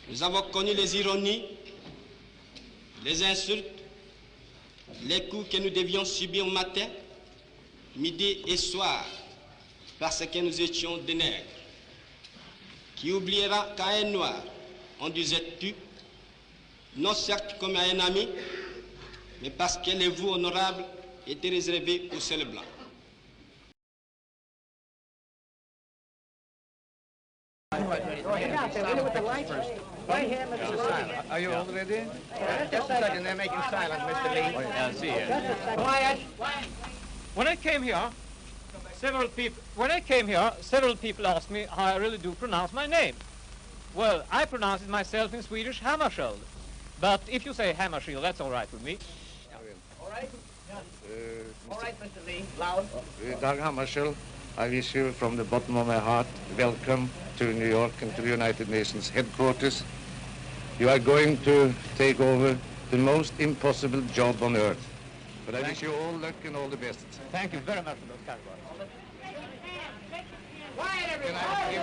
Nous avons connu les ironies, les insultes, les coups que nous devions subir matin, midi et soir, parce que nous étions des nègres. Qui oubliera qu'à un noir, on disait tu, non certes comme à un ami, mais parce que les vous honorables étaient réservés aux seuls blancs. Are you all ready? Just a second, they're making silence, Mr. Lee. Yeah, see you. Quiet. When I came here, several people asked me how I really do pronounce my name. Well, I pronounce it myself in Swedish, Hammarskjöld. But if you say Hammarskjöld, that's all right with me. All right? All right, Mr. Lee. Loud. Dag Hammarskjöld, I wish you from the bottom of my heart welcome to New York and to the United Nations headquarters. You are going to take over the most impossible job on earth. But I wish you all luck and all the best. Thank you very much for those kind words. Quiet, everybody.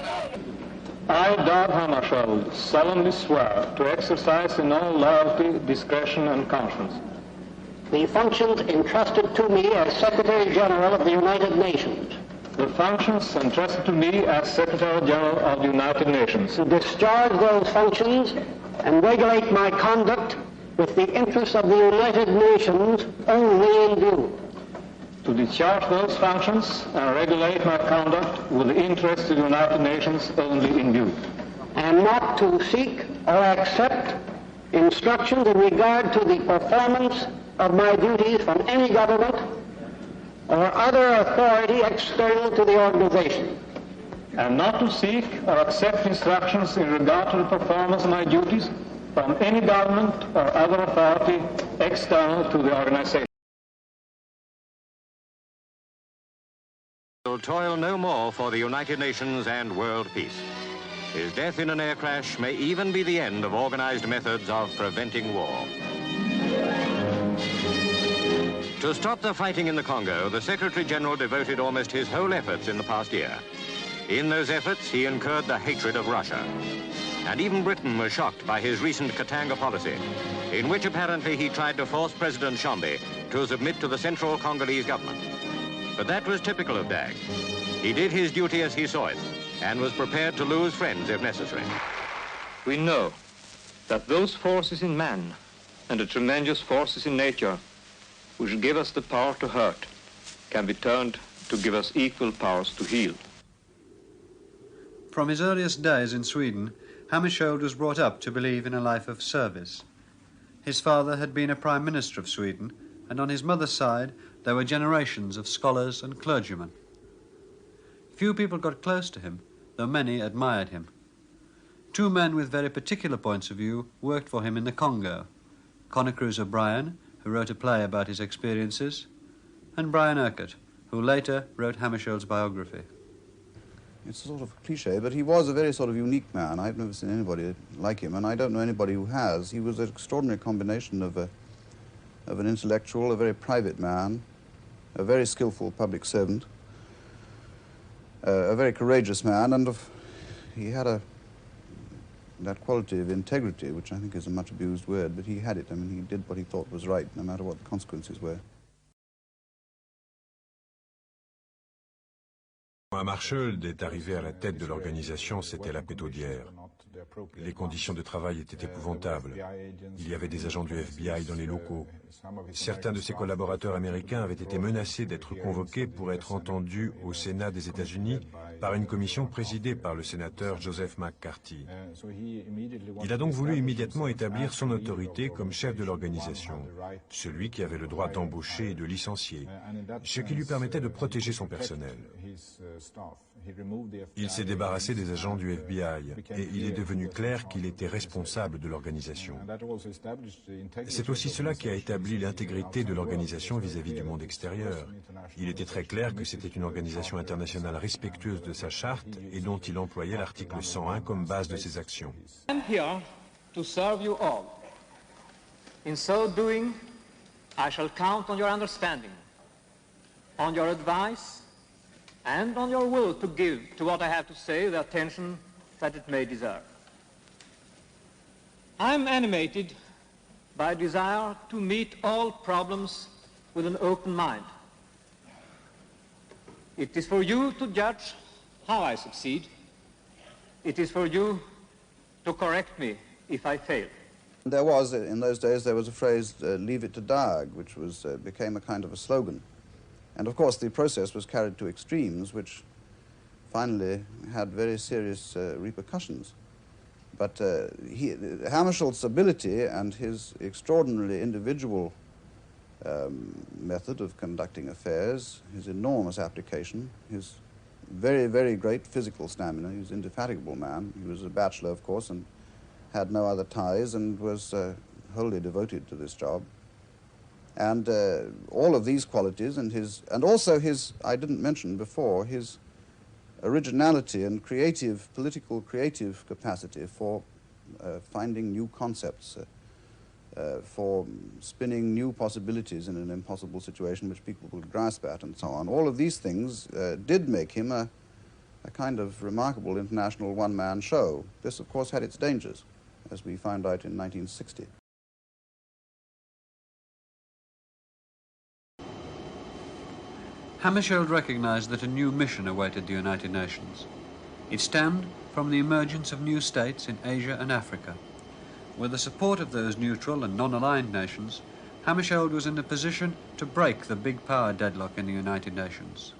I, Dag Hammarskjöld, solemnly swear to exercise in all loyalty, discretion, and conscience the functions entrusted to me as Secretary General of the United Nations. The functions entrusted to me as Secretary General of the United Nations. To discharge those functions and regulate my conduct with the interests of the United Nations only in view. To discharge those functions and regulate my conduct with the interests of the United Nations only in view. And not to seek or accept instructions in regard to the performance of my duties from any government or other authority external to the organization. And not to seek or accept instructions in regard to the performance of my duties from any government or other authority external to the organization. Will toil no more for the United Nations and world peace. His death in an air crash may even be the end of organized methods of preventing war. To stop the fighting in the Congo, the Secretary General devoted almost his whole efforts in the past year. In those efforts, he incurred the hatred of Russia. And even Britain was shocked by his recent Katanga policy, in which apparently he tried to force President Tshombe to submit to the central Congolese government. But that was typical of Dag. He did his duty as he saw it, and was prepared to lose friends if necessary. We know that those forces in man and the tremendous forces in nature which give us the power to hurt can be turned to give us equal powers to heal. From his earliest days in Sweden, Hammarskjöld was brought up to believe in a life of service. His father had been a Prime Minister of Sweden, and on his mother's side there were generations of scholars and clergymen. Few people got close to him, though many admired him. Two men with very particular points of view worked for him in the Congo: Connicruz O'Brien, who wrote a play about his experiences, and Brian Urquhart, who later wrote Hammarskjöld's biography. It's a sort of cliche, but he was a very sort of unique man. I've never seen anybody like him, and I don't know anybody who has. He was an extraordinary combination of an intellectual, a very private man, a very skillful public servant, a very courageous man, and he had that quality of integrity, which I think is a much abused word, but he had it. I mean, he did what he thought was right, no matter what the consequences were. Hammarskjöld est arrivé à la tête de l'organisation, c'était la pétaudière. Les conditions de travail étaient épouvantables. Il y avait des agents du FBI dans les locaux. Certains de ses collaborateurs américains avaient été menacés d'être convoqués pour être entendus au Sénat des États-Unis par une commission présidée par le sénateur Joseph McCarthy. Il a donc voulu immédiatement établir son autorité comme chef de l'organisation, celui qui avait le droit d'embaucher et de licencier, ce qui lui permettait de protéger son personnel. Il s'est débarrassé des agents du FBI et il est devenu clair qu'il était responsable de l'organisation. C'est aussi cela qui a établi l'intégrité de l'organisation vis-à-vis du monde extérieur. Il était très clair que c'était une organisation internationale respectueuse de sa charte et dont il employait l'article 101 comme base de ses actions. I'm here to serve you all. In so doing, I shall count on your understanding, on your advice, and on your will to give to what I have to say the attention that it may deserve. I'm animated by a desire to meet all problems with an open mind. It is for you to judge how I succeed. It is for you to correct me if I fail. There was, in those days, there was a phrase, leave it to Dag, which was, became a kind of a slogan. And of course the process was carried to extremes, which finally had very serious repercussions. But Hammarskjöld's ability and his extraordinarily individual method of conducting affairs, his enormous application, his very, very great physical stamina. He was an indefatigable man. He was a bachelor, of course, and had no other ties, and was wholly devoted to this job. And all of these qualities and also his, I didn't mention before, his originality and political creative capacity for finding new concepts, for spinning new possibilities in an impossible situation which people would grasp at, and so on. All of these things did make him a kind of remarkable international one-man show. This, of course, had its dangers, as we found out in 1960. Hammarskjöld recognized that a new mission awaited the United Nations. It stemmed from the emergence of new states in Asia and Africa. With the support of those neutral and non-aligned nations, Hammarskjöld was in a position to break the big power deadlock in the United Nations.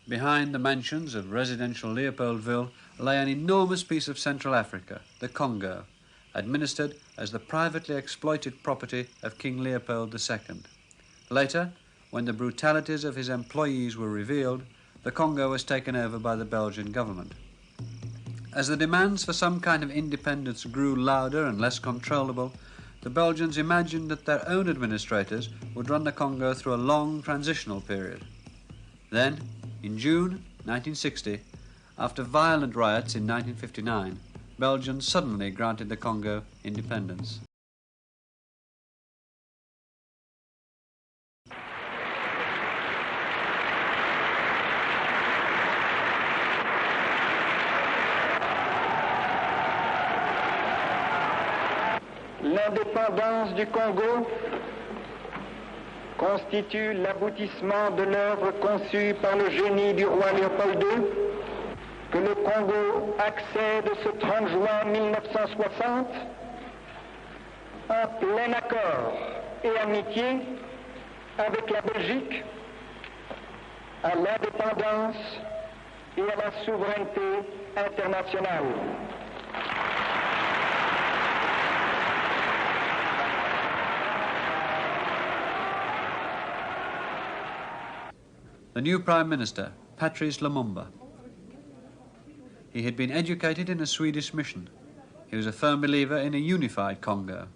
Behind the mansions of residential Leopoldville lay an enormous piece of Central Africa, the Congo, administered as the privately exploited property of King Leopold II. Later, when the brutalities of his employees were revealed, the Congo was taken over by the Belgian government. As the demands for some kind of independence grew louder and less controllable, the Belgians imagined that their own administrators would run the Congo through a long transitional period. Then, in June 1960, after violent riots in 1959, Belgium suddenly granted the Congo independence. L'indépendance du Congo constitue l'aboutissement de l'œuvre conçue par le génie du roi Léopold II, que le Congo accède ce 30 juin 1960 en plein accord et amitié avec la Belgique à l'indépendance et à la souveraineté internationale. The new Prime Minister, Patrice Lumumba. He had been educated in a Swedish mission. He was a firm believer in a unified Congo.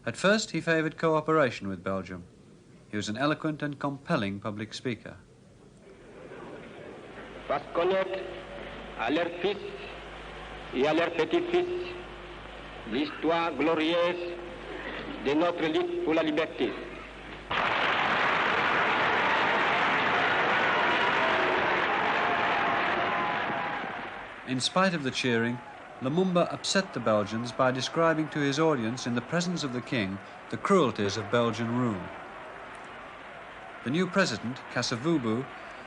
At first, he favoured cooperation with Belgium. He was an eloquent and compelling public speaker. Fasse connaître à leurs fils et à leurs petits-fils l'histoire glorieuse de notre lutte pour la liberté. In spite of the cheering, Lumumba upset the Belgians by describing to his audience in the presence of the king the cruelties of Belgian rule. The new president, Kasavubu,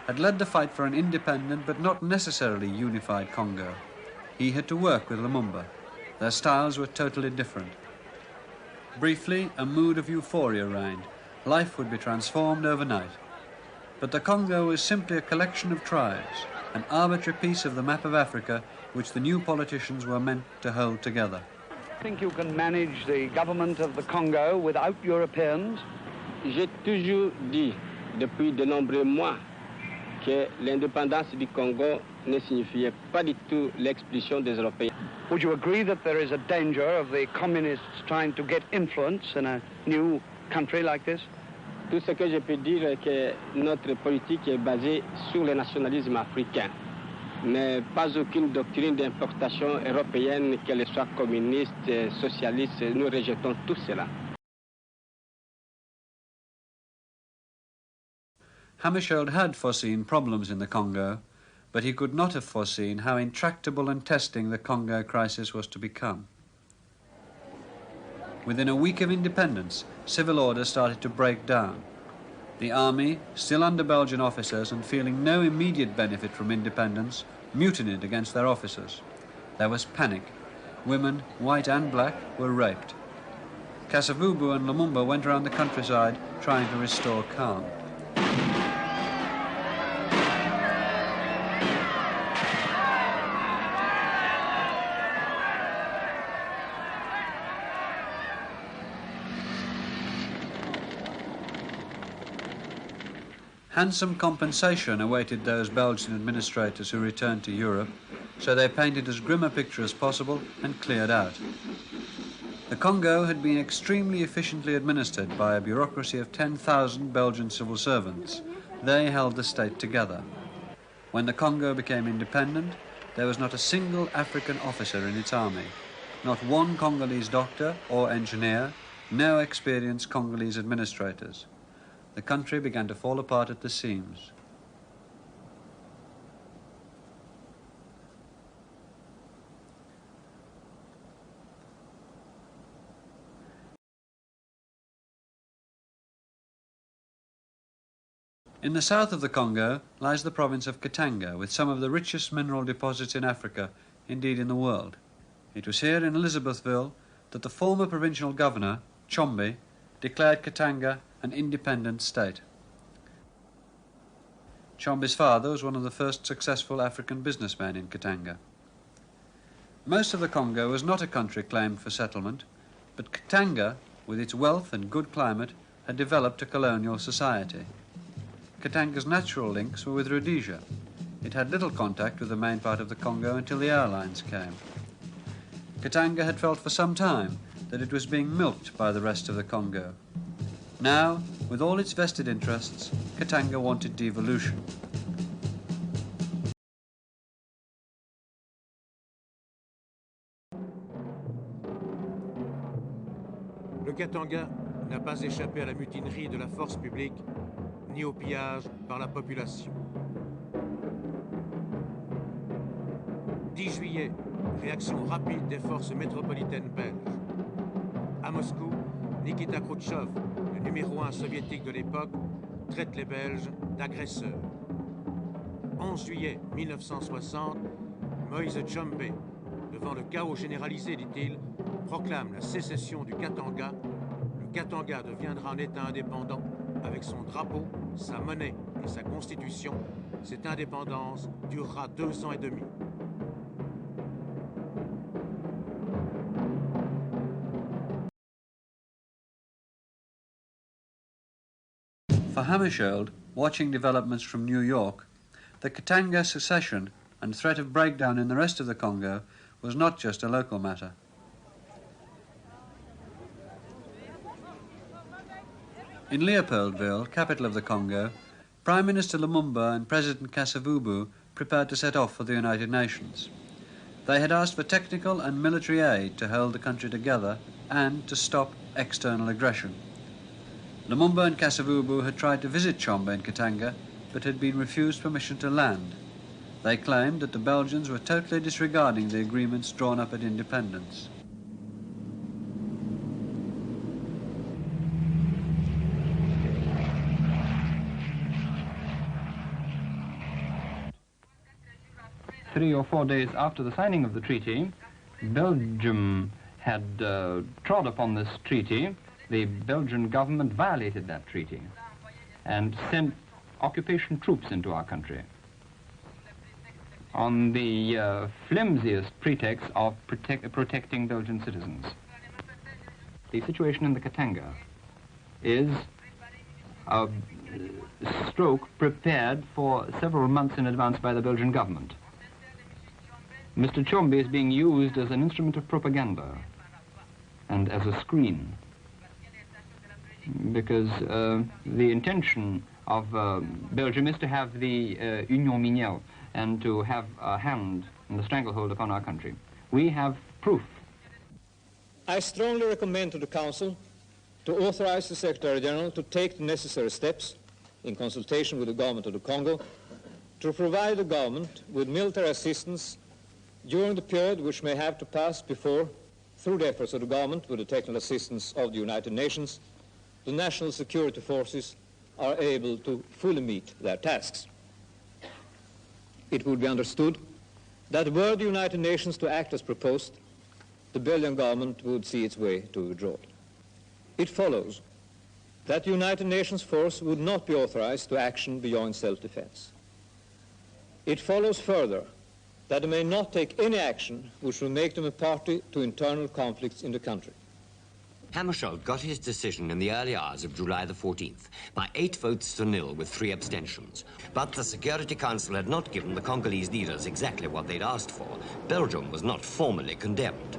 had led the fight for an independent but not necessarily unified Congo. He had to work with Lumumba. Their styles were totally different. Briefly, a mood of euphoria reigned. Life would be transformed overnight. But the Congo was simply a collection of tribes, an arbitrary piece of the map of Africa which the new politicians were meant to hold together. I think you can manage the government of the Congo without Europeans? J'ai toujours dit, depuis de nombreux mois, que l'indépendance du Congo ne signifiait pas du tout l'expulsion des Européens. Would you agree that there is a danger of the communists trying to get influence in a new country like this? Tout ce que je peux dire est que notre politique est basée sur le nationalisme africain. mais pas aucune doctrine d'importation européenne, qu'elle soit communiste, socialiste, nous rejetons tout cela. Hammarskjöld had foreseen problems in the Congo, but he could not have foreseen how intractable and testing the Congo crisis was to become. Within a week of independence, civil order started to break down. The army, still under Belgian officers and feeling no immediate benefit from independence, mutinied against their officers. There was panic. Women, white and black, were raped. Kasavubu and Lumumba went around the countryside trying to restore calm. Handsome compensation awaited those Belgian administrators who returned to Europe, so they painted as grim a picture as possible and cleared out. The Congo had been extremely efficiently administered by a bureaucracy of 10,000 Belgian civil servants. They held the state together. When the Congo became independent, there was not a single African officer in its army, not one Congolese doctor or engineer, no experienced Congolese administrators. The country began to fall apart at the seams. In the south of the Congo lies the province of Katanga, with some of the richest mineral deposits in Africa, indeed in the world. It was here in Elizabethville that the former provincial governor, Chombe, declared Katanga an independent state. Chombe's father was one of the first successful African businessmen in Katanga. Most of the Congo was not a country claimed for settlement, but Katanga, with its wealth and good climate, had developed a colonial society. Katanga's natural links were with Rhodesia. It had little contact with the main part of the Congo until the airlines came. Katanga had felt for some time that it was being milked by the rest of the Congo. Now, with all its vested interests, Katanga wanted devolution. Le Katanga n'a pas échappé à la mutinerie de la force publique, ni au pillage par la population. 10 juillet, réaction rapide des forces métropolitaines belges. À Moscou, Nikita Khrouchtchev, le numéro 1 soviétique de l'époque, traite les Belges d'agresseurs. 11 juillet 1960, Moïse Chombe, devant le chaos généralisé, dit-il, proclame la sécession du Katanga. Le Katanga deviendra un État indépendant avec son drapeau, sa monnaie et sa constitution. Cette indépendance durera 2 ans et demi. For Hammarskjöld, watching developments from New York, the Katanga secession and threat of breakdown in the rest of the Congo was not just a local matter. In Leopoldville, capital of the Congo, Prime Minister Lumumba and President Kasavubu prepared to set off for the United Nations. They had asked for technical and military aid to hold the country together and to stop external aggression. Lumumba and Kasavubu had tried to visit Chombe in Katanga, but had been refused permission to land. They claimed that the Belgians were totally disregarding the agreements drawn up at independence. Three or 4 days after the signing of the treaty, Belgium had trod upon this treaty. The Belgian government violated that treaty and sent occupation troops into our country on the flimsiest pretext of protecting Belgian citizens. The situation in the Katanga is a stroke prepared for several months in advance by the Belgian government. Mr. Chombe is being used as an instrument of propaganda and as a screen, because the intention of Belgium is to have the Union Minière, and to have a hand in the stranglehold upon our country. We have proof. I strongly recommend to the Council to authorize the Secretary General to take the necessary steps in consultation with the government of the Congo to provide the government with military assistance during the period which may have to pass before, through the efforts of the government with the technical assistance of the United Nations, the national security forces are able to fully meet their tasks. It would be understood that were the United Nations to act as proposed, the Belgian government would see its way to withdrawal. It follows that the United Nations force would not be authorized to action beyond self-defense. It follows further that they may not take any action which will make them a party to internal conflicts in the country. Hammarskjöld got his decision in the early hours of July the 14th by 8 votes to 0 with 3 abstentions. But the Security Council had not given the Congolese leaders exactly what they'd asked for. Belgium was not formally condemned.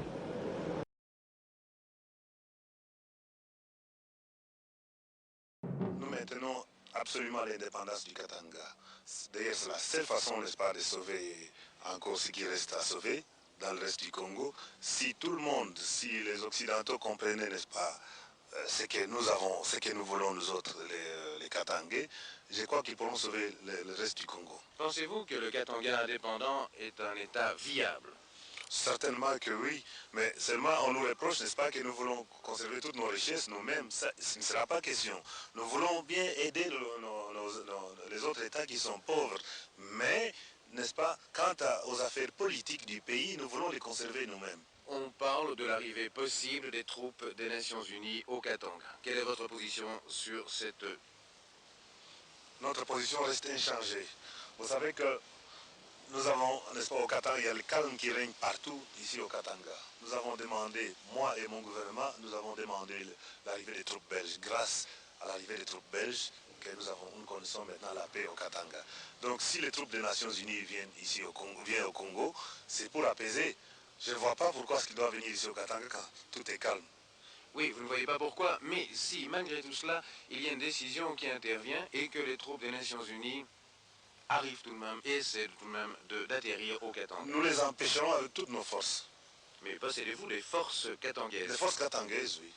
Nous maintenons absolument l'indépendance du Katanga. D'ailleurs, c'est la seule façon, n'est-ce pas, de sauver encore ce qui reste à sauver dans le reste du Congo. Si tout le monde, si les Occidentaux comprenaient, n'est-ce pas, ce que nous avons, ce que nous voulons nous autres, les Katangais, je crois qu'ils pourront sauver le reste du Congo. Pensez-vous que le Katanga indépendant est un État viable? Certainement que oui, mais seulement on nous reproche, n'est-ce pas, que nous voulons conserver toutes nos richesses nous-mêmes. Ce ne sera pas question. Nous voulons bien aider les autres États qui sont pauvres, mais, n'est-ce pas, quant aux affaires politiques du pays, nous voulons les conserver nous-mêmes. On parle de l'arrivée possible des troupes des Nations Unies au Katanga. Quelle est votre position sur cette... Notre position reste inchangée. Vous savez que nous avons, n'est-ce pas, au Katanga, il y a le calme qui règne partout ici au Katanga. Nous avons demandé, moi et mon gouvernement, nous avons demandé l'arrivée des troupes belges. Grâce à l'arrivée des troupes belges, que nous connaissons maintenant la paix au Katanga. Donc si les troupes des Nations Unies viennent ici au Congo, c'est pour apaiser. Je ne vois pas pourquoi est-ce qu'ils doivent venir ici au Katanga quand tout est calme. Oui, vous ne voyez pas pourquoi, mais si malgré tout cela, il y a une décision qui intervient et que les troupes des Nations Unies arrivent tout de même et essaient tout de même d'atterrir au Katanga. Nous les empêcherons avec toutes nos forces. Mais possédez-vous des forces katangaises? Les forces katangaises, oui.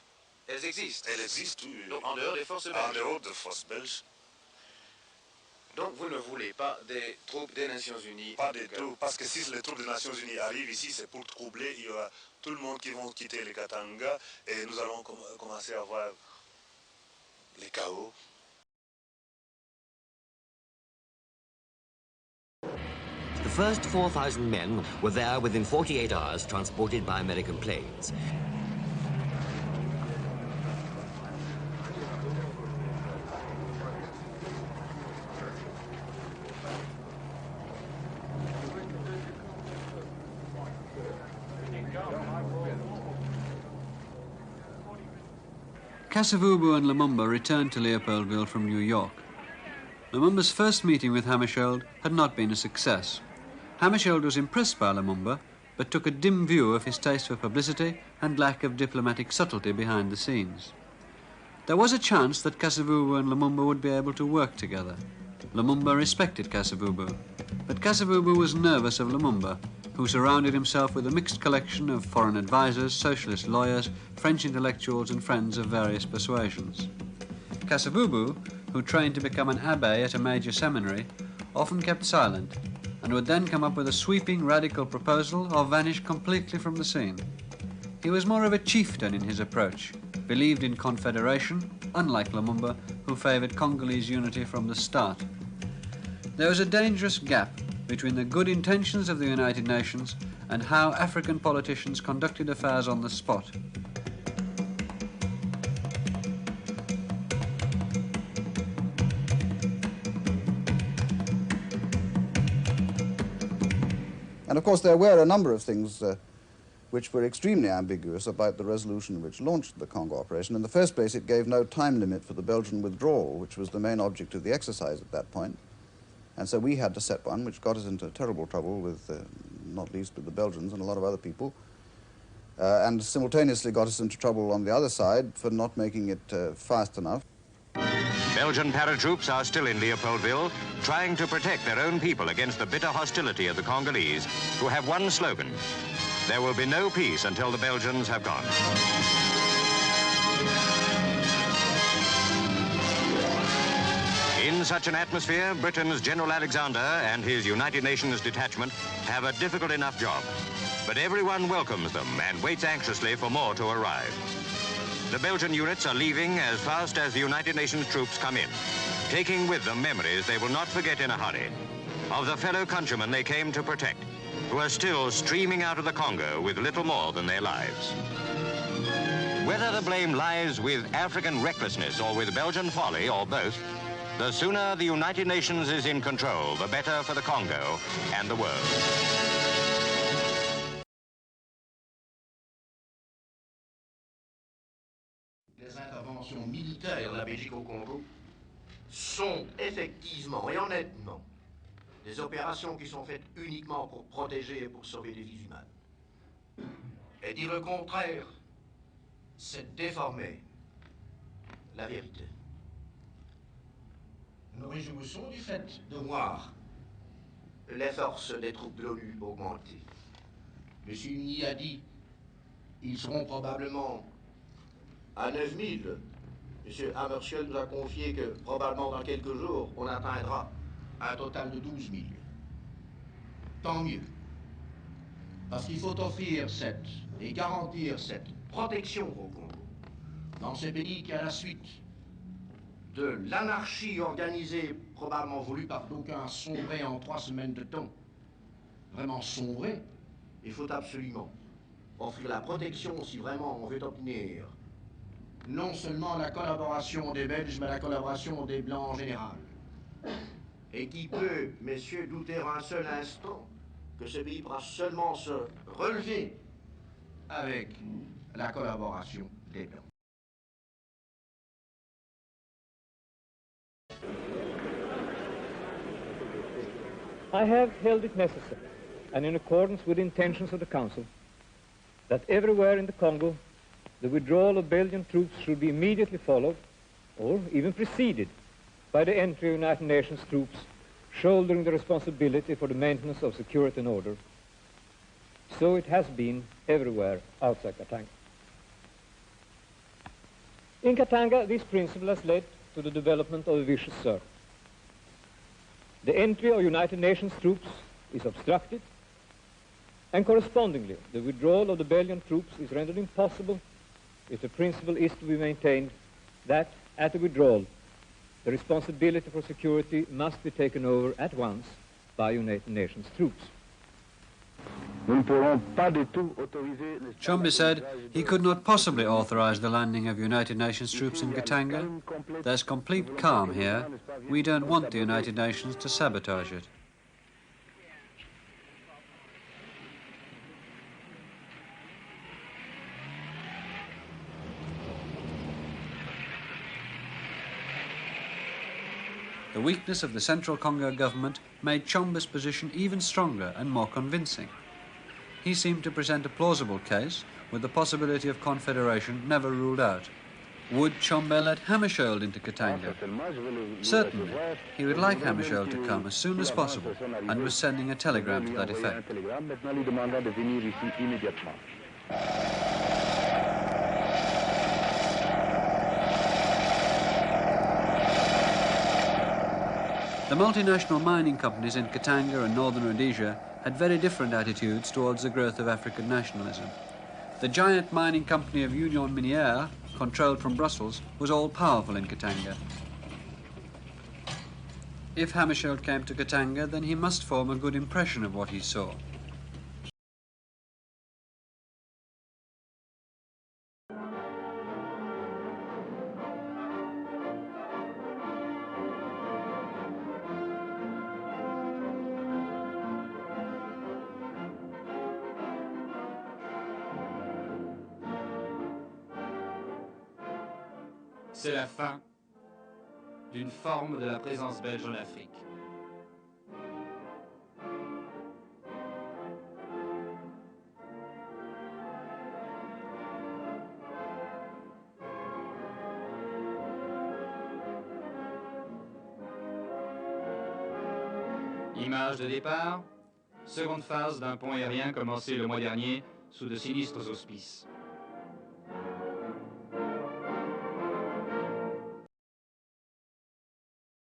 Elles existent? Elles existent, oui. Donc en dehors des forces belges? En dehors des forces belges. Donc vous ne voulez pas des troupes des Nations Unies? Pas des troupes, parce que si les troupes des Nations Unies arrivent ici, c'est pour troubler. Il y aura tout le monde qui vont quitter les Katanga et nous allons commencer à voir les chaos. The first 4,000 men were there within 48 hours, transported by American planes. Kasavubu and Lumumba returned to Leopoldville from New York. Lumumba's first meeting with Hammarskjöld had not been a success. Hammarskjöld was impressed by Lumumba, but took a dim view of his taste for publicity and lack of diplomatic subtlety behind the scenes. There was a chance that Kasavubu and Lumumba would be able to work together. Lumumba respected Kasavubu, but Kasavubu was nervous of Lumumba, who surrounded himself with a mixed collection of foreign advisors, socialist lawyers, French intellectuals and friends of various persuasions. Kasavubu, who trained to become an abbé at a major seminary, often kept silent and would then come up with a sweeping radical proposal or vanish completely from the scene. He was more of a chieftain in his approach, believed in confederation, unlike Lumumba, who favoured Congolese unity from the start. There was a dangerous gap between the good intentions of the United Nations and how African politicians conducted affairs on the spot. And of course there were a number of things which were extremely ambiguous about the resolution which launched the Congo operation. In the first place, it gave no time limit for the Belgian withdrawal, which was the main object of the exercise at that point. And so we had to set one, which got us into terrible trouble with, not least with the Belgians and a lot of other people, and simultaneously got us into trouble on the other side for not making it fast enough. Belgian paratroops are still in Leopoldville, trying to protect their own people against the bitter hostility of the Congolese, who have one slogan: there will be no peace until the Belgians have gone. In such an atmosphere, Britain's General Alexander and his United Nations detachment have a difficult enough job. But everyone welcomes them and waits anxiously for more to arrive. The Belgian units are leaving as fast as the United Nations troops come in, taking with them memories they will not forget in a hurry of the fellow countrymen they came to protect, who are still streaming out of the Congo with little more than their lives. Whether the blame lies with African recklessness or with Belgian folly or both, the sooner the United Nations is in control, the better for the Congo and the world. Les interventions militaires de la Belgique au Congo sont effectivement et honnêtement des opérations qui sont faites uniquement pour protéger et pour sauver des vies humaines. Et dire le contraire, c'est déformer la vérité. Nous nous réjouissons du fait de voir les forces des troupes de l'ONU augmenter. Monsieur Uni a dit ils seront probablement à 9000. Monsieur Hammarskjöld nous a confié que probablement dans quelques jours, on atteindra un total de 12 000. Tant mieux. Parce qu'il faut offrir et garantir cette protection au Congo. Dans ce pays qui, à la suite de l'anarchie organisée, probablement voulue par d'aucuns, sombré en 3 semaines de temps, vraiment sombré, il faut absolument offrir la protection si vraiment on veut obtenir non seulement la collaboration des Belges, mais la collaboration des Blancs en général. Et qui peut, messieurs, douter un seul instant que ce pays pourra seulement se relever avec la collaboration des Blancs. I have held it necessary, and in accordance with the intentions of the Council, that everywhere in the Congo the withdrawal of Belgian troops should be immediately followed, or even preceded, by the entry of United Nations troops shouldering the responsibility for the maintenance of security and order. So it has been everywhere outside Katanga. In Katanga, this principle has led to the development of a vicious circle. The entry of United Nations troops is obstructed, and correspondingly, the withdrawal of the Belgian troops is rendered impossible if the principle is to be maintained that, at the withdrawal, the responsibility for security must be taken over at once by United Nations troops. Chombe said he could not possibly authorize the landing of United Nations troops in Katanga. There's complete calm here. We don't want the United Nations to sabotage it. The weakness of the Central Congo government made Chombe's position even stronger and more convincing. He seemed to present a plausible case, with the possibility of confederation never ruled out. Would Chombe let Hammarskjöld into Katanga? Certainly. He would like Hammarskjöld to come as soon as possible, and was sending a telegram to that effect. The multinational mining companies in Katanga and northern Rhodesia had very different attitudes towards the growth of African nationalism. The giant mining company of Union Minière, controlled from Brussels, was all-powerful in Katanga. If Hammarskjöld came to Katanga, then he must form a good impression of what he saw. C'est la fin d'une forme de la présence belge en Afrique. Image de départ, seconde phase d'un pont aérien commencé le mois dernier sous de sinistres auspices.